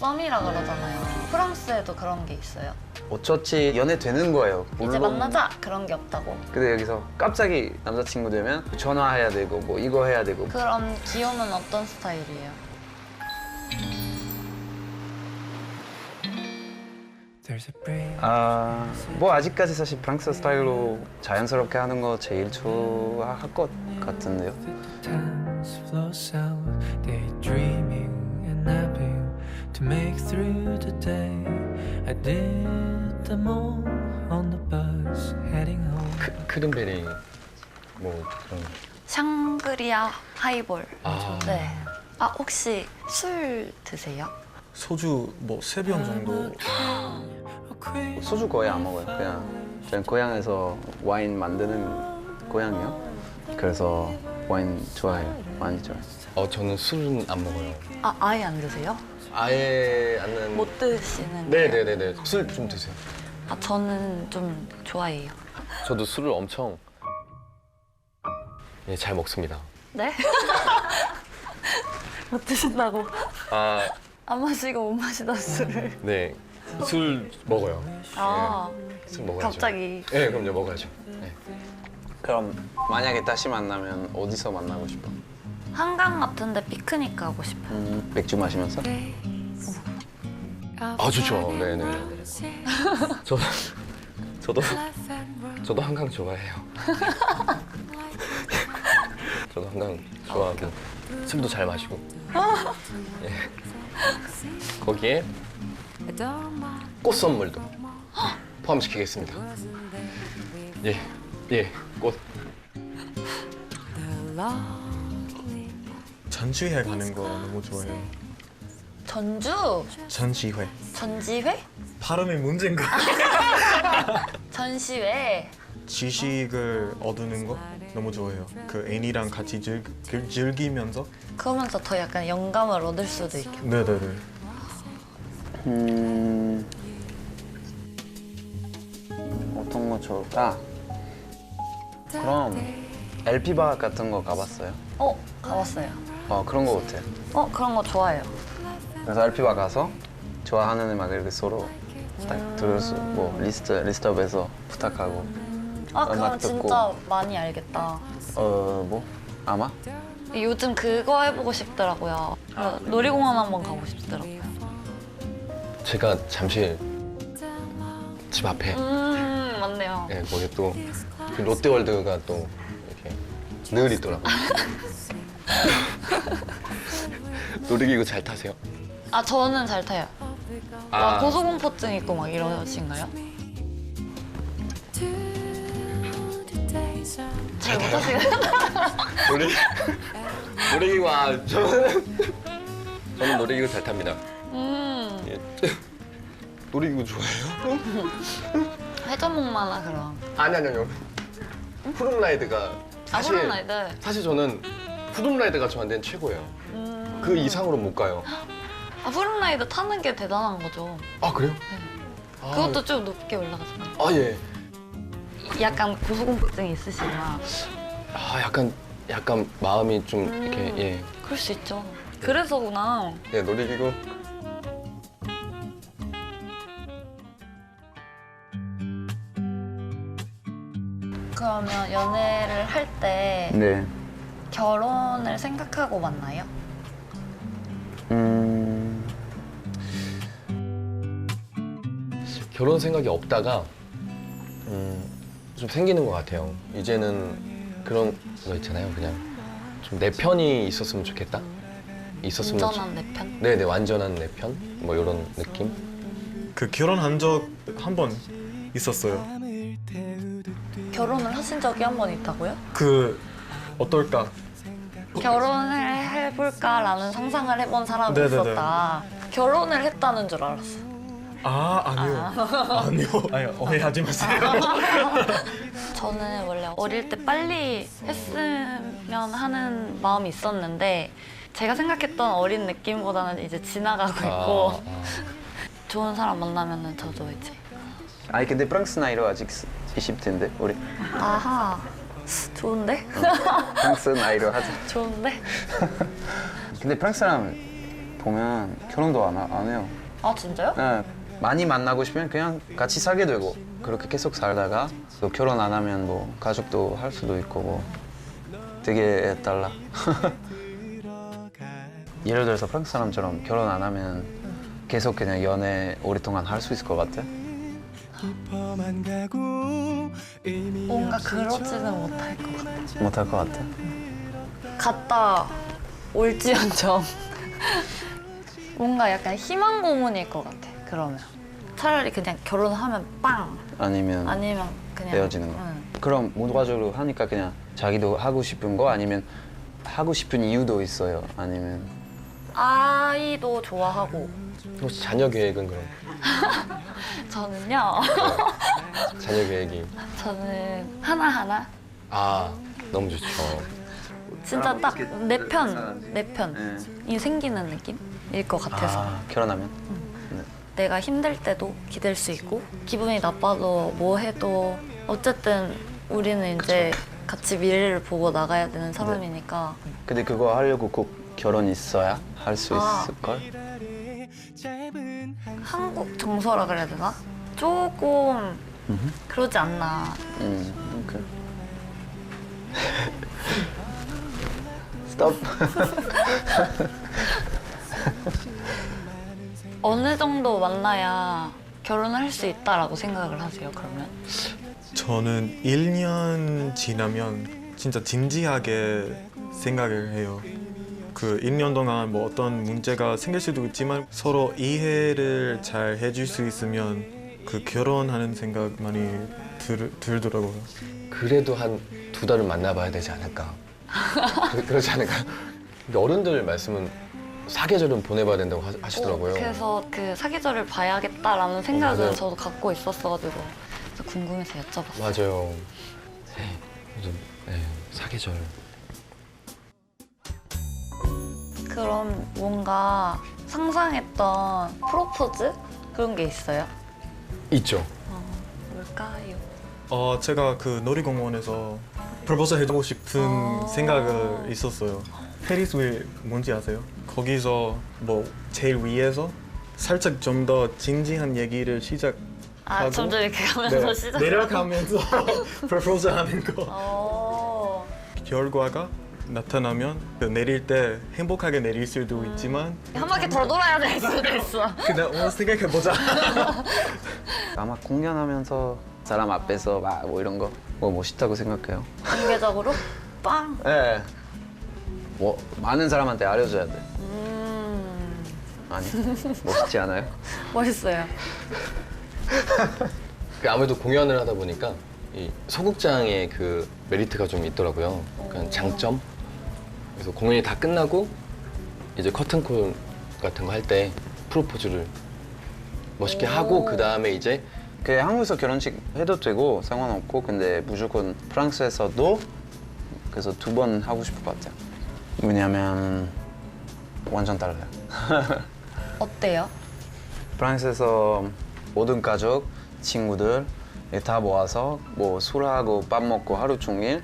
썸이라 그러잖아요. 프랑스에도 그런 게 있어요. 어쩌지 연애 되는 거예요. 이제 만나자 그런 게 없다고. 근데 여기서 갑자기 남자친구 되면 전화해야 되고 뭐 이거 해야 되고. 그럼 기호는 어떤 스타일이에요? 뭐 아직까지 사실 프랑스 스타일로 자연스럽게 하는 거 제일 좋아할 것 같은데요. Times flow south, daydreaming and napping to make through the day. I did them all on the bus heading home. 크림베리 뭐 그런. 샹그리아 하이볼. 아. 네. 아 혹시 술 드세요? 소주 뭐 3병 정도. 소주 거의 안 먹어요. 그냥 저는 고향에서 와인 만드는 고향이요. 그래서 와인 좋아해요. 많이 좋아해요. 저는 술은 안 먹어요. 아 아예 안 드세요? 아예 안. 못 드시는 거예요? 네네네네. 술 좀 드세요. 아 저는 좀 좋아해요. 저도 술을 엄청 잘 먹습니다. 네? 못 드신다고? 아, 안 마시고 못 마시다 술을. 네. 술 먹어요. 아 술 먹어야죠. 갑자기. 네, 그럼요. 먹어야죠. 네. 그럼 만약에 다시 만나면 어디서 만나고 싶어? 한강 같은데 피크닉 가고 싶어요. 맥주 마시면서? 아, 좋죠. 네네. 저도 한강 좋아해요. 저도 한강 좋아하고 술도 잘 마시고. 예. 거기에 꽃 선물도 포함시키겠습니다. 예, 예, 꽃. 전시회 가는 거 너무 좋아해요. 전주? 전시회. 전지회? 발음이 문제인가? 전시회. 지식을 얻는 거 너무 좋아해요. 그 애니랑 같이 즐기면서. 그러면서 더 약간 영감을 얻을 수도 있겠고. 네네네. 어떤 거 좋을까? 그럼 LP바 같은 거 가봤어요? 가봤어요. 그런 거 같아요. 그런 거 좋아해요. 그래서 LP바 가서 좋아하는 음악 이렇게 서로 딱 들을 수, 뭐 리스트업해서 부탁하고. 그럼 음악 듣고. 진짜 많이 알겠다. 뭐 아마? 요즘 그거 해보고 싶더라고요. 놀이공원 한번 가고 싶더라고요. 제가 잠실 집 앞에 맞네요. 예, 거기 또 그 롯데월드가 또 이렇게 늘 있더라고요. 놀이기구 잘 타세요? 저는 잘 타요. 고소공포증 있고 막 이러신가요? 잘 못하시나요? 놀이기구 저는 놀이기구 잘 탑니다. 예. 놀이기구 좋아해요? 회전목마나 그럼. 아니요. 푸른라이드가 사실 푸른라이드. 사실 저는 푸른라이드가 저한테는 최고예요. 그 이상으로 못 가요. 푸른라이드 타는 게 대단한 거죠. 아, 그래요? 그것도 좀 높게 올라가잖아요. 아, 예. 약간 고소공포증이 있으시구나. 약간 마음이 좀 이렇게 예. 그럴 수 있죠. 그래서구나. 예, 놀이기구. 그러면 연애를 할 때 네. 결혼을 생각하고 만나요? 결혼 생각이 없다가 좀 생기는 것 같아요. 이제는 그런 거 있잖아요. 그냥 좀 내 편이 있었으면 좋겠다. 온전한 내 편? 네네, 완전한 내 편? 뭐 이런 느낌? 그 결혼한 적 한 번 있었어요. 결혼을 하신 적이 한 번 있다고요? 그 어떨까? 결혼을 해볼까라는 상상을 해본 사람이 네네네. 있었다. 결혼을 했다는 줄 알았어. 아니요. 아니요. 오해하지 마세요. 저는 원래 어릴 때 빨리 했으면 하는 마음이 있었는데 제가 생각했던 어린 느낌보다는 이제 지나가고 있고 좋은 사람 만나면은 저도 이제 아니 근데 프랑스 나이로 아직 20대인데 우리 아하 좋은데? 프랑스 나이로 하자. 좋은데? 근데 프랑스 사람 보면 결혼도 안 해요. 아 진짜요? 네, 많이 만나고 싶으면 그냥 같이 살게 되고 그렇게 계속 살다가 또 결혼 안 하면 뭐 가족도 할 수도 있고 뭐 되게 달라. 예를 들어서 프랑스 사람처럼 결혼 안 하면 계속 그냥 연애 오랫동안 할 수 있을 것 같아? 뭔가 그러지는 못할 것 같아. 못할 것 같아? 갔다 올지언정 뭔가 약간 희망 고문일 것 같아. 그러면 차라리 그냥 결혼하면 빵 아니면 아니면 그냥 헤어지는 거? 응. 그럼 모두가족으로 하니까 그냥 자기도 하고 싶은 거 아니면 하고 싶은 이유도 있어요? 아니면 아이도 좋아하고 혹시 자녀 계획은 그럼? 저는요 자녀 계획이 저는 하나하나 아 너무 좋죠. 진짜 딱 내 편이 생기는 느낌일 것 같아서 아, 결혼하면? 내가 힘들 때도 기댈 수 있고 기분이 나빠도 뭐 해도 어쨌든 우리는 이제 같이 미래를 보고 나가야 되는 사람이니까 근데 그거 하려고 꼭 결혼 있어야 할 수 아. 있을걸? 한국 정서라 그래야 되나? 조금 그러지 않나. 오케이. 스톱. 어느 정도 만나야 결혼을 할 수 있다라고 생각을 하세요, 그러면? 저는 1년 지나면 진짜 진지하게 생각을 해요. 그 1년 동안 뭐 어떤 문제가 생길 수도 있지만 서로 이해를 잘 해줄 수 있으면 그 결혼하는 생각 많이 들더라고요. 그래도 한 2달은 만나봐야 되지 않을까. 그렇지 않을까요? 근데 어른들 말씀은 사계절은 보내봐야 된다고 하시더라고요. 그래서 그 사계절을 봐야겠다라는 생각을 맞아요. 저도 갖고 있었어가지고 그래서 궁금해서 여쭤봤어요. 맞아요. 네, 요즘 사계절. 그럼 뭔가 상상했던 프로포즈 그런 게 있어요? 있죠. 뭘까요? 제가 그 놀이공원에서 프로포즈 해주고 싶은 생각을 있었어요. 페리스 휠 뭔지 아세요? 거기서 뭐 제일 위에서 살짝 좀 더 진지한 얘기를 시작하고 아, 점점 이렇게 가면서 네, 시작. 내려가면서 프로포즈 하는 거. 어. 결과가 나타나면 그 내릴 때 행복하게 내릴 수도 있지만 한 바퀴 더 돌아야 될 수도 있어. 그냥 생각해보자. 아마 공연하면서 사람 앞에서 막 뭐 이런 거 뭐 멋있다고 생각해요. 공개적으로 빵. 네. 뭐 많은 사람한테 알려줘야 돼. 아니 멋있지 않아요? 멋있어요. 아무래도 공연을 하다 보니까 이 소극장의 그 메리트가 좀 있더라고요. 그냥 장점. 그래서 공연이 다 끝나고 이제 커튼콜 같은 거 할 때 프로포즈를 멋있게 하고 그 다음에 이제 그 한국에서 결혼식 해도 되고 상관없고 근데 무조건 프랑스에서도 그래서 2번 하고 싶을 것 같아요. 왜냐면 완전 달라요. 어때요? 프랑스에서 모든 가족, 친구들 다 모아서 뭐 술하고 밥 먹고 하루 종일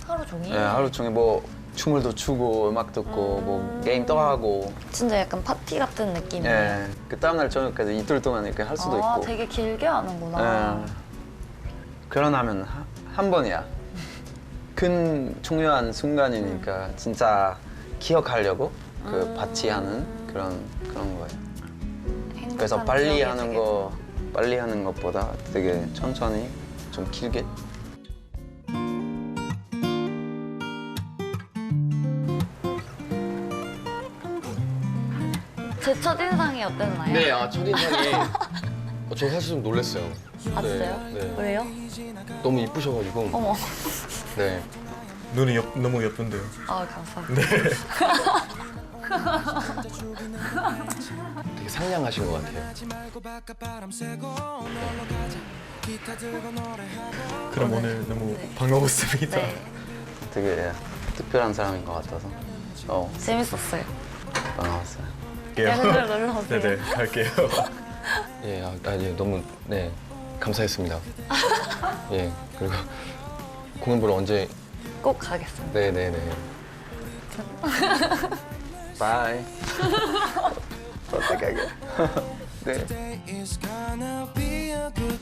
하루 종일? 네, 하루 종일 뭐 춤을도 추고 음악 듣고 뭐 게임 또 하고 진짜 약간 파티 같은 느낌이에요. 예, 그 다음날 저녁까지 이틀 동안 이렇게 할 수도 아, 있고 되게 길게 하는구나. 예. 결혼하면 한 번이야. 큰 중요한 순간이니까 진짜 기억하려고 그 파티하는 그런 거예요. 행복한 그래서 빨리 기억이 하는 되게- 거 빨리 하는 것보다 되게 천천히 좀 길게. 제 첫인상이 어땠나요? 네, 첫인상이 저 사실 좀 놀랐어요. 아, 진짜요? 네. 왜요? 너무 이쁘셔가지고. 어머. 네. 눈이 너무 예쁜데요. 아, 감사합니다. 되게 상냥하신 것 같아요. 그럼 오늘 너무 반가웠습니다. 네. 되게 특별한 사람인 것 같아서 재밌었어요. 반가웠어요. 얘네들 놀러 오세요. 네네, 갈게요. 예, 예, 너무 감사했습니다. 예, 그리고 공연 보러 언제? 꼭 가겠습니다. 네네네. 바이. 어떡하게. 네. Today is gonna be a good